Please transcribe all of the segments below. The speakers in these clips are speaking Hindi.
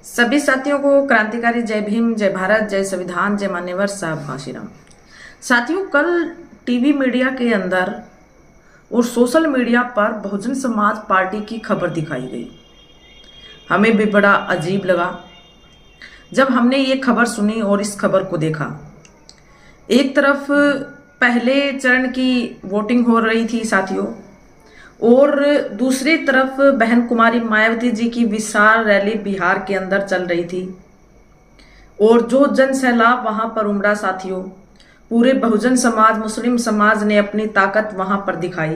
सभी साथियों को क्रांतिकारी जय भीम, जय भारत, जय संविधान, जय मान्यवर साहब काशीराम। साथियों, कल टीवी मीडिया के अंदर और सोशल मीडिया पर बहुजन समाज पार्टी की खबर दिखाई गई। हमें भी बड़ा अजीब लगा जब हमने ये खबर सुनी और इस खबर को देखा। एक तरफ पहले चरण की वोटिंग हो रही थी साथियों, और दूसरी तरफ बहन कुमारी मायावती जी की विशाल रैली बिहार के अंदर चल रही थी और जो जन सैलाब वहां पर उमड़ा साथियों, पूरे बहुजन समाज, मुस्लिम समाज ने अपनी ताकत वहां पर दिखाई।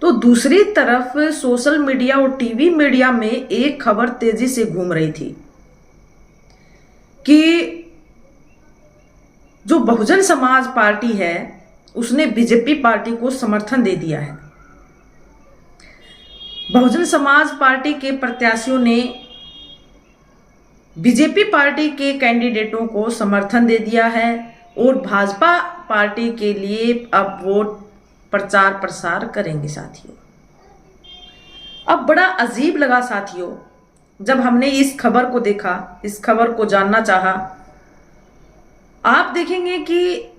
तो दूसरी तरफ सोशल मीडिया और टीवी मीडिया में एक खबर तेजी से घूम रही थी कि जो बहुजन समाज पार्टी है उसने बीजेपी पार्टी को समर्थन दे दिया है। बहुजन समाज पार्टी के प्रत्याशियों ने बीजेपी पार्टी के कैंडिडेटों को समर्थन दे दिया है और भाजपा पार्टी के लिए अब वोट प्रचार प्रसार करेंगे साथियों। अब बड़ा अजीब लगा साथियों जब हमने इस खबर को देखा, इस खबर को जानना चाहा। आप देखेंगे कि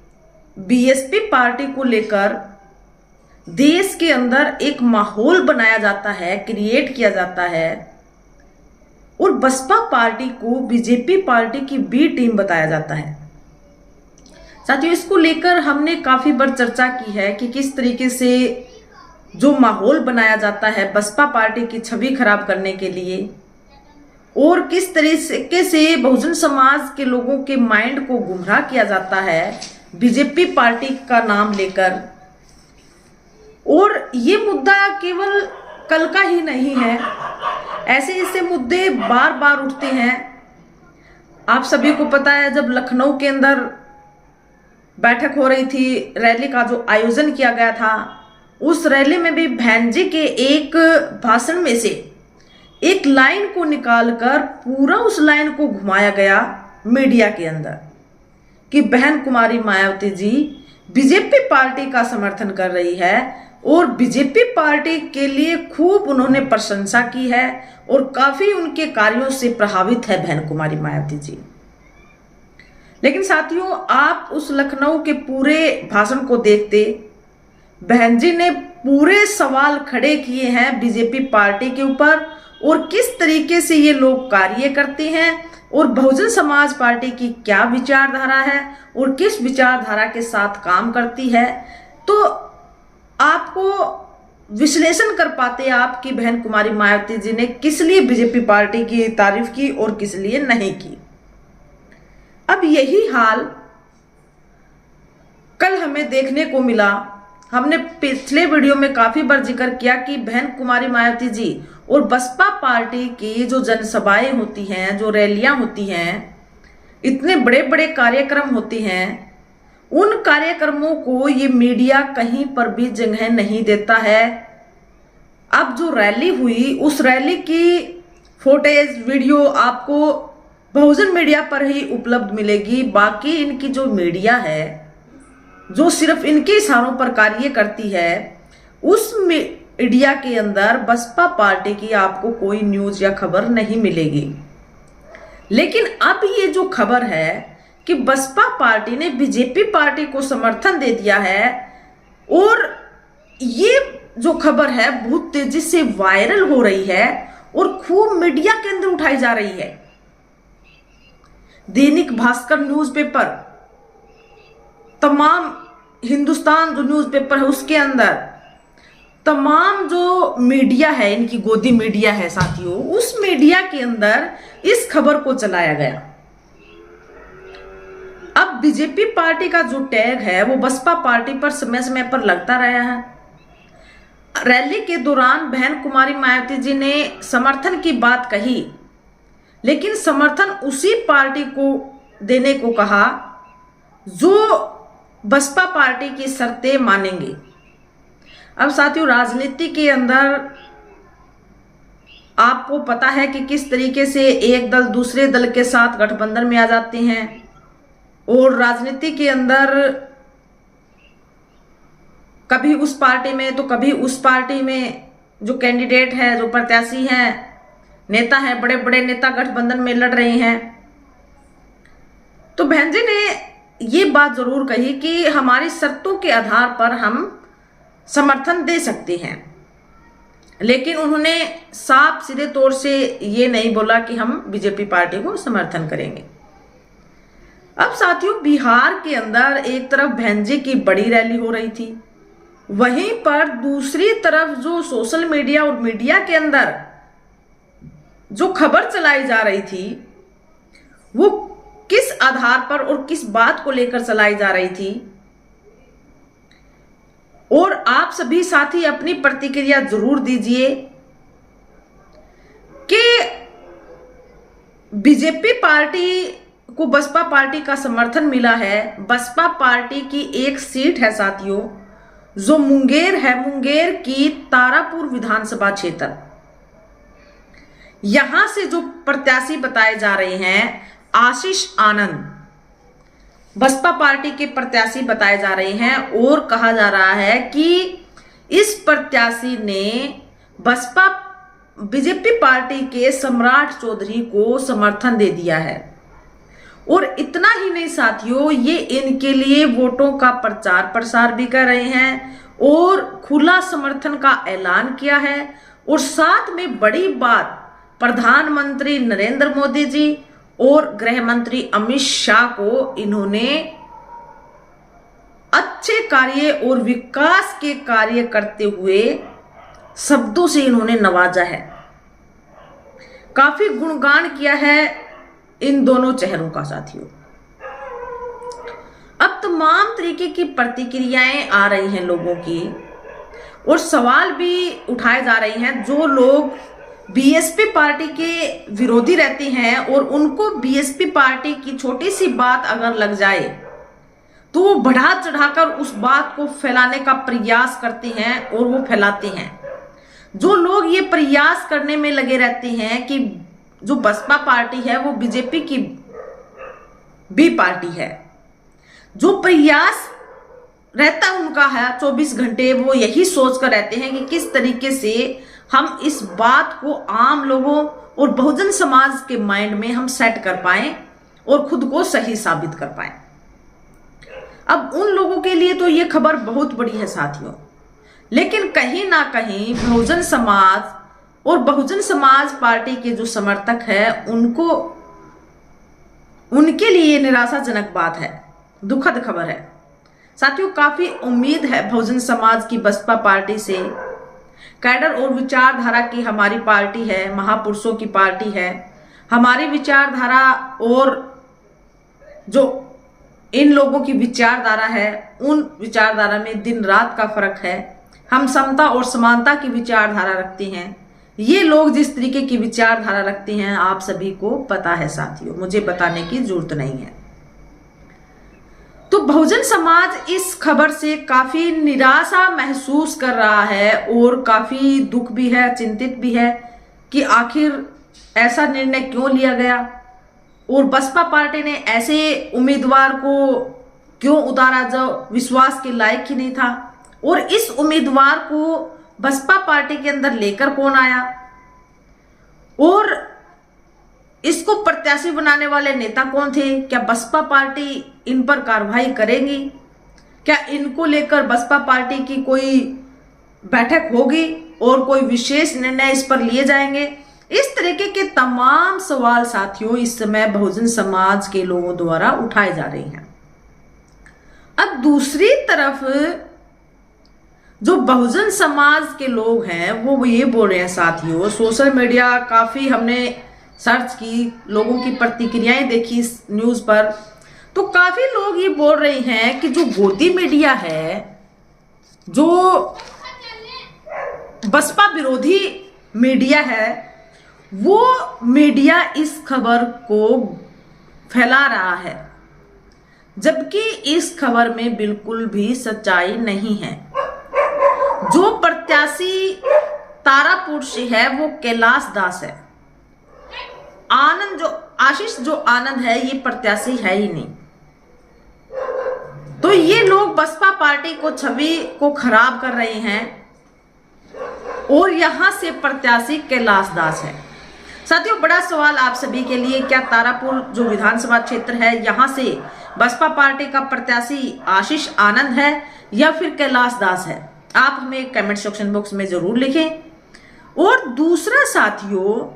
बीएसपी पार्टी को लेकर देश के अंदर एक माहौल बनाया जाता है, क्रिएट किया जाता है, और बसपा पार्टी को बीजेपी पार्टी की बी टीम बताया जाता है। साथियों, इसको लेकर हमने काफी बार चर्चा की है कि किस तरीके से जो माहौल बनाया जाता है बसपा पार्टी की छवि खराब करने के लिए, और किस तरीके से बहुजन समाज के लोगों के माइंड को गुमराह किया जाता है बीजेपी पार्टी का नाम लेकर। और ये मुद्दा केवल कल का ही नहीं है, ऐसे मुद्दे बार बार उठते हैं। आप सभी को पता है, जब लखनऊ के अंदर बैठक हो रही थी, रैली का जो आयोजन किया गया था, उस रैली में भी बहन जी के एक भाषण में से एक लाइन को निकालकर पूरा उस लाइन को घुमाया गया मीडिया के अंदर कि बहन कुमारी मायावती जी बीजेपी पार्टी का समर्थन कर रही है और बीजेपी पार्टी के लिए खूब उन्होंने प्रशंसा की है और काफी उनके कार्यों से प्रभावित है बहन कुमारी मायावती जी। लेकिन साथियों, आप उस लखनऊ के पूरे भाषण को देखते, बहन जी ने पूरे सवाल खड़े किए हैं बीजेपी पार्टी के ऊपर और किस तरीके से ये लोग कार्य करते हैं और बहुजन समाज पार्टी की क्या विचारधारा है और किस विचारधारा के साथ काम करती है। तो आपको विश्लेषण कर पाते आपकी बहन कुमारी मायावती जी ने किस लिए बीजेपी पार्टी की तारीफ की और किस लिए नहीं की। अब यही हाल कल हमें देखने को मिला। हमने पिछले वीडियो में काफी बार जिक्र किया कि बहन कुमारी मायावती जी और बसपा पार्टी की जो जनसभाएं होती हैं, जो रैलियां होती हैं, इतने बड़े बड़े कार्यक्रम होते हैं, उन कार्यक्रमों को ये मीडिया कहीं पर भी जगह नहीं देता है। अब जो रैली हुई, उस रैली की फुटेज, वीडियो आपको बहुजन मीडिया पर ही उपलब्ध मिलेगी। बाकी इनकी जो मीडिया है, जो सिर्फ इनके इशारों पर कार्य करती है, उस मीडिया के अंदर बसपा पार्टी की आपको कोई न्यूज या खबर नहीं मिलेगी। लेकिन अब ये जो खबर है कि बसपा पार्टी ने बीजेपी पार्टी को समर्थन दे दिया है, और ये जो खबर है बहुत तेजी से वायरल हो रही है और खूब मीडिया के अंदर उठाई जा रही है। दैनिक भास्कर न्यूज़पेपर, तमाम हिंदुस्तान जो न्यूज़पेपर है उसके अंदर, तमाम जो मीडिया है, इनकी गोदी मीडिया है साथियों, उस मीडिया के अंदर इस खबर को चलाया गया। अब बीजेपी पार्टी का जो टैग है वो बसपा पार्टी पर समय समय पर लगता रहा है। रैली के दौरान बहन कुमारी मायावती जी ने समर्थन की बात कही, लेकिन समर्थन उसी पार्टी को देने को कहा जो बसपा पार्टी की शर्तें मानेंगे। अब साथियों, राजनीति के अंदर आपको पता है कि किस तरीके से एक दल दूसरे दल के साथ गठबंधन में आ जाते हैं, और राजनीति के अंदर कभी उस पार्टी में तो कभी उस पार्टी में जो कैंडिडेट है, जो प्रत्याशी हैं, नेता हैं, बड़े बड़े नेता गठबंधन में लड़ रहे हैं। तो बहन जी ने ये बात जरूर कही कि हमारी शर्तों के आधार पर हम समर्थन दे सकते हैं, लेकिन उन्होंने साफ सीधे तौर से ये नहीं बोला कि हम बीजेपी पार्टी को समर्थन करेंगे। अब साथियों, बिहार के अंदर एक तरफ बहन जी की बड़ी रैली हो रही थी, वहीं पर दूसरी तरफ जो सोशल मीडिया और मीडिया के अंदर जो खबर चलाई जा रही थी वो किस आधार पर और किस बात को लेकर चलाई जा रही थी, और आप सभी साथी अपनी प्रतिक्रिया जरूर दीजिए कि बीजेपी पार्टी को बसपा पार्टी का समर्थन मिला है। बसपा पार्टी की एक सीट है साथियों, जो मुंगेर है, मुंगेर की तारापुर विधानसभा क्षेत्र। यहां से जो प्रत्याशी बताए जा रहे हैं आशीष आनंद बसपा पार्टी के प्रत्याशी बताए जा रहे हैं, और कहा जा रहा है कि इस प्रत्याशी ने बसपा बीजेपी पार्टी के सम्राट चौधरी को समर्थन दे दिया है। और इतना ही नहीं साथियों, ये इनके लिए वोटों का प्रचार प्रसार भी कर रहे हैं और खुला समर्थन का ऐलान किया है। और साथ में बड़ी बात, प्रधानमंत्री नरेंद्र मोदी जी और गृह मंत्री अमित शाह को इन्होंने अच्छे कार्य और विकास के कार्य करते हुए शब्दों से इन्होंने नवाजा है, काफी गुणगान किया है इन दोनों चेहरों का साथियों। अब तमाम तरीके की प्रतिक्रियाएं आ रही हैं लोगों की, और सवाल भी उठाए जा रहे हैं। जो लोग बीएसपी पार्टी के विरोधी रहते हैं और उनको बीएसपी पार्टी की छोटी सी बात अगर लग जाए तो वो बढ़ा चढ़ाकर उस बात को फैलाने का प्रयास करते हैं और वो फैलाते हैं। जो लोग ये प्रयास करने में लगे रहते हैं कि जो बसपा पार्टी है वो बीजेपी की बी पार्टी है, जो प्रयास रहता उनका है 24 घंटे, वो यही सोचकर रहते हैं कि किस तरीके से हम इस बात को आम लोगों और बहुजन समाज के माइंड में हम सेट कर पाएं और खुद को सही साबित कर पाएं। अब उन लोगों के लिए तो ये खबर बहुत बड़ी है साथियों, लेकिन कहीं ना कहीं बहुजन समाज और बहुजन समाज पार्टी के जो समर्थक है उनके लिए निराशाजनक बात है, दुखद खबर है साथियों। काफी उम्मीद है बहुजन समाज की बसपा पार्टी से। कैडर और विचारधारा की हमारी पार्टी है, महापुरुषों की पार्टी है। हमारी विचारधारा और जो इन लोगों की विचारधारा है, उन विचारधारा में दिन रात का फर्क है। हम समता और समानता की विचारधारा रखते हैं। ये लोग जिस तरीके की विचारधारा रखते हैं आप सभी को पता है साथियों, मुझे बताने की जरूरत नहीं है। तो बहुजन समाज इस खबर से काफी निराशा महसूस कर रहा है और काफी दुख भी है, चिंतित भी है कि आखिर ऐसा निर्णय क्यों लिया गया और बसपा पार्टी ने ऐसे उम्मीदवार को क्यों उतारा जो विश्वास के लायक ही नहीं था, और इस उम्मीदवार को बसपा पार्टी के अंदर लेकर कौन आया, और इसको प्रत्याशी बनाने वाले नेता कौन थे। क्या बसपा पार्टी इन पर कार्रवाई करेगी? क्या इनको लेकर बसपा पार्टी की कोई बैठक होगी और कोई विशेष निर्णय इस पर लिए जाएंगे? इस तरीके के तमाम सवाल साथियों इस समय बहुजन समाज के लोगों द्वारा उठाए जा रहे हैं। अब दूसरी तरफ जो बहुजन समाज के लोग हैं वो ये बोल रहे हैं साथियों, सोशल मीडिया काफी हमने सर्च की, लोगों की प्रतिक्रियाएं देखी इस न्यूज पर, तो काफी लोग ये बोल रहे हैं कि जो गोदी मीडिया है, जो बसपा विरोधी मीडिया है, वो मीडिया इस खबर को फैला रहा है, जबकि इस खबर में बिल्कुल भी सच्चाई नहीं है। जो प्रत्याशी तारापुर से है वो कैलाश दास है। आनंद जो आशीष जो आनंद है ये प्रत्याशी है ही नहीं। तो ये लोग बसपा पार्टी को छवि को खराब कर रहे हैं और यहां से प्रत्याशी कैलाश दास है। साथियों, बड़ा सवाल आप सभी के लिए, क्या तारापुर जो विधानसभा क्षेत्र है यहां से बसपा पार्टी का प्रत्याशी आशीष आनंद है या फिर कैलाश दास है? आप हमें कमेंट सेक्शन बॉक्स में जरूर लिखें। और दूसरा साथियों,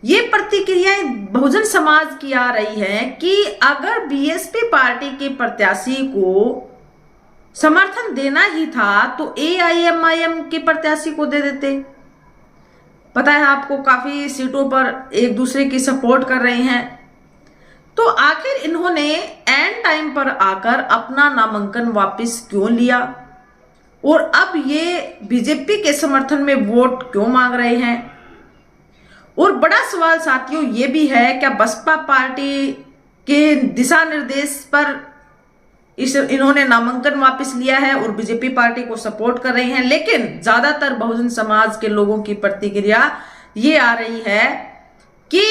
ये प्रतिक्रियाएं बहुजन समाज की आ रही है कि अगर बीएसपी पार्टी के प्रत्याशी को समर्थन देना ही था तो एआईएमआईएम के प्रत्याशी को दे देते। पता है आपको, काफी सीटों पर एक दूसरे की सपोर्ट कर रहे हैं, तो आखिर इन्होंने एंड टाइम पर आकर अपना नामांकन वापस क्यों लिया और अब ये बीजेपी के समर्थन में वोट क्यों मांग रहे हैं? और बड़ा सवाल साथियों ये भी है, क्या बसपा पार्टी के दिशा निर्देश पर इन्होंने नामांकन वापस लिया है और बीजेपी पार्टी को सपोर्ट कर रहे हैं? लेकिन ज्यादातर बहुजन समाज के लोगों की प्रतिक्रिया ये आ रही है कि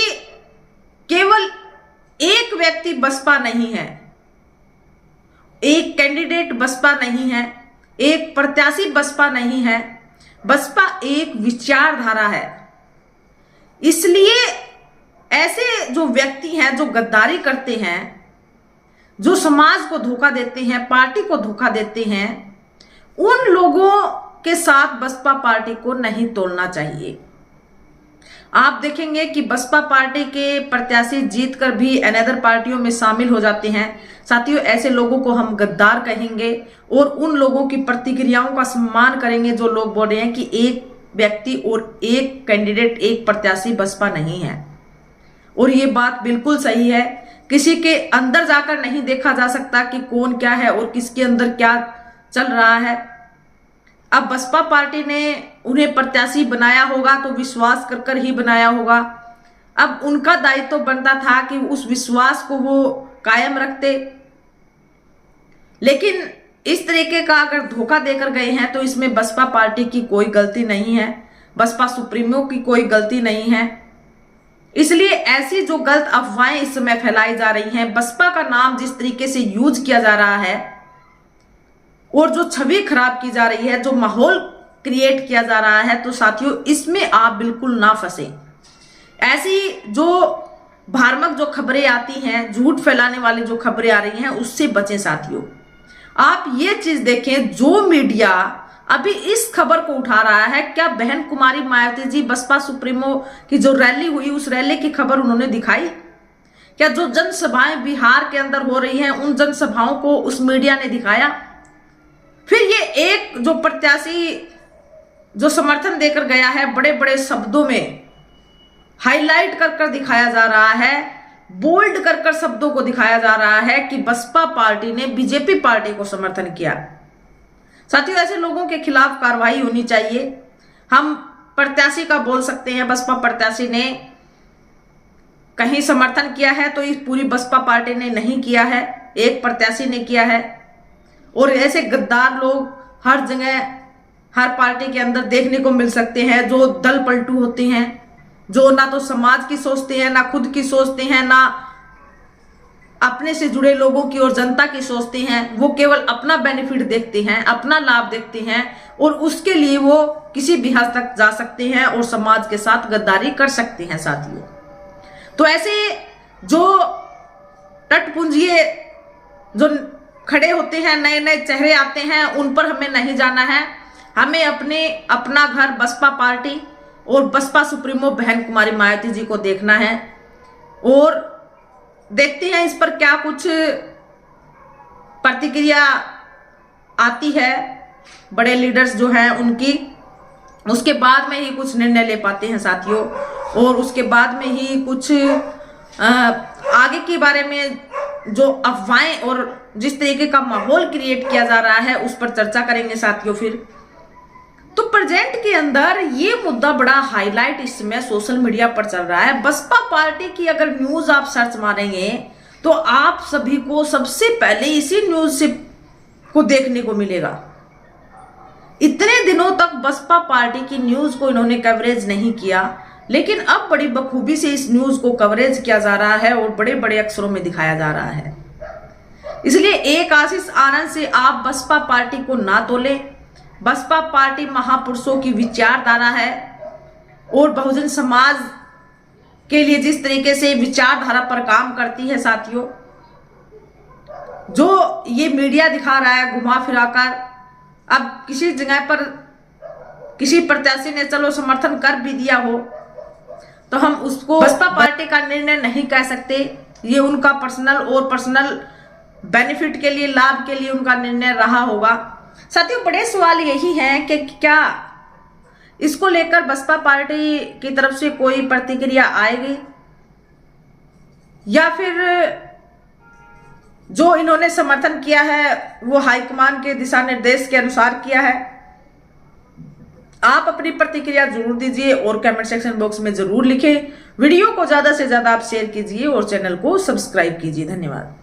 केवल एक व्यक्ति बसपा नहीं है, एक कैंडिडेट बसपा नहीं है, एक प्रत्याशी बसपा नहीं है, बसपा एक विचारधारा है। इसलिए ऐसे जो व्यक्ति हैं जो गद्दारी करते हैं, जो समाज को धोखा देते हैं, पार्टी को धोखा देते हैं, उन लोगों के साथ बसपा पार्टी को नहीं तोड़ना चाहिए। आप देखेंगे कि बसपा पार्टी के प्रत्याशी जीतकर भी अनदर पार्टियों में शामिल हो जाते हैं। साथियों, ऐसे लोगों को हम गद्दार कहेंगे और उन लोगों की प्रतिक्रियाओं का सम्मान करेंगे जो लोग बोल रहे हैं कि एक व्यक्ति और एक कैंडिडेट, एक प्रत्याशी बसपा नहीं है। और ये बात बिल्कुल सही है। किसी के अंदर जाकर नहीं देखा जा सकता कि कौन क्या है और किसके अंदर क्या चल रहा है। अब बसपा पार्टी ने उन्हें प्रत्याशी बनाया होगा तो विश्वास कर कर ही बनाया होगा। अब उनका दायित्व तो बनता था कि उस विश्वास को वो कायम रखते, लेकिन इस तरीके का अगर धोखा देकर गए हैं तो इसमें बसपा पार्टी की कोई गलती नहीं है, बसपा सुप्रीमो की कोई गलती नहीं है। इसलिए ऐसी जो गलत अफवाहें इस समय फैलाई जा रही हैं, बसपा का नाम जिस तरीके से यूज किया जा रहा है और जो छवि खराब की जा रही है, जो माहौल क्रिएट किया जा रहा है, तो साथियों इसमें आप बिल्कुल ना फंसे। ऐसी जो भ्रामक जो खबरें आती हैं, झूठ फैलाने वाली जो खबरें आ रही हैं, उससे बचें साथियों। आप ये चीज देखें, जो मीडिया अभी इस खबर को उठा रहा है, क्या बहन कुमारी मायावती जी बसपा सुप्रीमो की जो रैली हुई उस रैली की खबर उन्होंने दिखाई? क्या जो जनसभाएं बिहार के अंदर हो रही हैं उन जनसभाओं को उस मीडिया ने दिखाया? फिर ये एक जो प्रत्याशी जो समर्थन देकर गया है, बड़े बड़े शब्दों में हाईलाइट कर कर दिखाया जा रहा है, बोल्ड कर कर शब्दों को दिखाया जा रहा है कि बसपा पार्टी ने बीजेपी पार्टी को समर्थन किया। साथियों, ऐसे लोगों के खिलाफ कार्रवाई होनी चाहिए। हम प्रत्याशी का बोल सकते हैं, बसपा प्रत्याशी ने कहीं समर्थन किया है तो इस पूरी बसपा पार्टी ने नहीं किया है, एक प्रत्याशी ने किया है। और ऐसे गद्दार लोग हर जगह हर पार्टी के अंदर देखने को मिल सकते हैं, जो दल पलटू होते हैं, जो ना तो समाज की सोचते हैं, ना खुद की सोचते हैं, ना अपने से जुड़े लोगों की और जनता की सोचते हैं। वो केवल अपना बेनिफिट देखते हैं, अपना लाभ देखते हैं और उसके लिए वो किसी भी हद तक जा सकते हैं और समाज के साथ गद्दारी कर सकते हैं साथियों। तो ऐसे जो टटपुंजिए जो खड़े होते हैं, नए नए चेहरे आते हैं, उन पर हमें नहीं जाना है। हमें अपना घर बसपा पार्टी और बसपा सुप्रीमो बहन कुमारी मायावती जी को देखना है और देखते हैं इस पर क्या कुछ प्रतिक्रिया आती है बड़े लीडर्स जो हैं उनकी। उसके बाद में ही कुछ निर्णय ले पाते हैं साथियों, और उसके बाद में ही कुछ आगे के बारे में जो अफवाहें और जिस तरीके का माहौल क्रिएट किया जा रहा है उस पर चर्चा करेंगे साथियों। फिर तो प्रेजेंट के अंदर ये मुद्दा बड़ा हाईलाइट इस समय सोशल मीडिया पर चल रहा है। बसपा पार्टी की अगर न्यूज आप सर्च मारेंगे तो आप सभी को सबसे पहले इसी न्यूज से को देखने को मिलेगा। इतने दिनों तक बसपा पार्टी की न्यूज को इन्होंने कवरेज नहीं किया, लेकिन अब बड़ी बखूबी से इस न्यूज को कवरेज किया जा रहा है और बड़े बड़े अक्षरों में दिखाया जा रहा है। इसलिए एक आशीष आनंद से आप बसपा पार्टी को ना तोलें। बसपा पार्टी महापुरुषों की विचारधारा है और बहुजन समाज के लिए जिस तरीके से विचारधारा पर काम करती है साथियों, जो ये मीडिया दिखा रहा है घुमा फिराकर, अब किसी जगह पर किसी प्रत्याशी ने चलो समर्थन कर भी दिया हो तो हम उसको बसपा पार्टी का निर्णय नहीं कह सकते। ये उनका पर्सनल बेनिफिट के लिए, लाभ के लिए उनका निर्णय रहा होगा। साथियों, बड़े सवाल यही हैं कि क्या इसको लेकर बसपा पार्टी की तरफ से कोई प्रतिक्रिया आएगी या फिर जो इन्होंने समर्थन किया है वो हाईकमान के दिशा निर्देश के अनुसार किया है। आप अपनी प्रतिक्रिया जरूर दीजिए और कमेंट सेक्शन बॉक्स में जरूर लिखें। वीडियो को ज्यादा से ज्यादा आप शेयर कीजिए और चैनल को सब्सक्राइब कीजिए। धन्यवाद।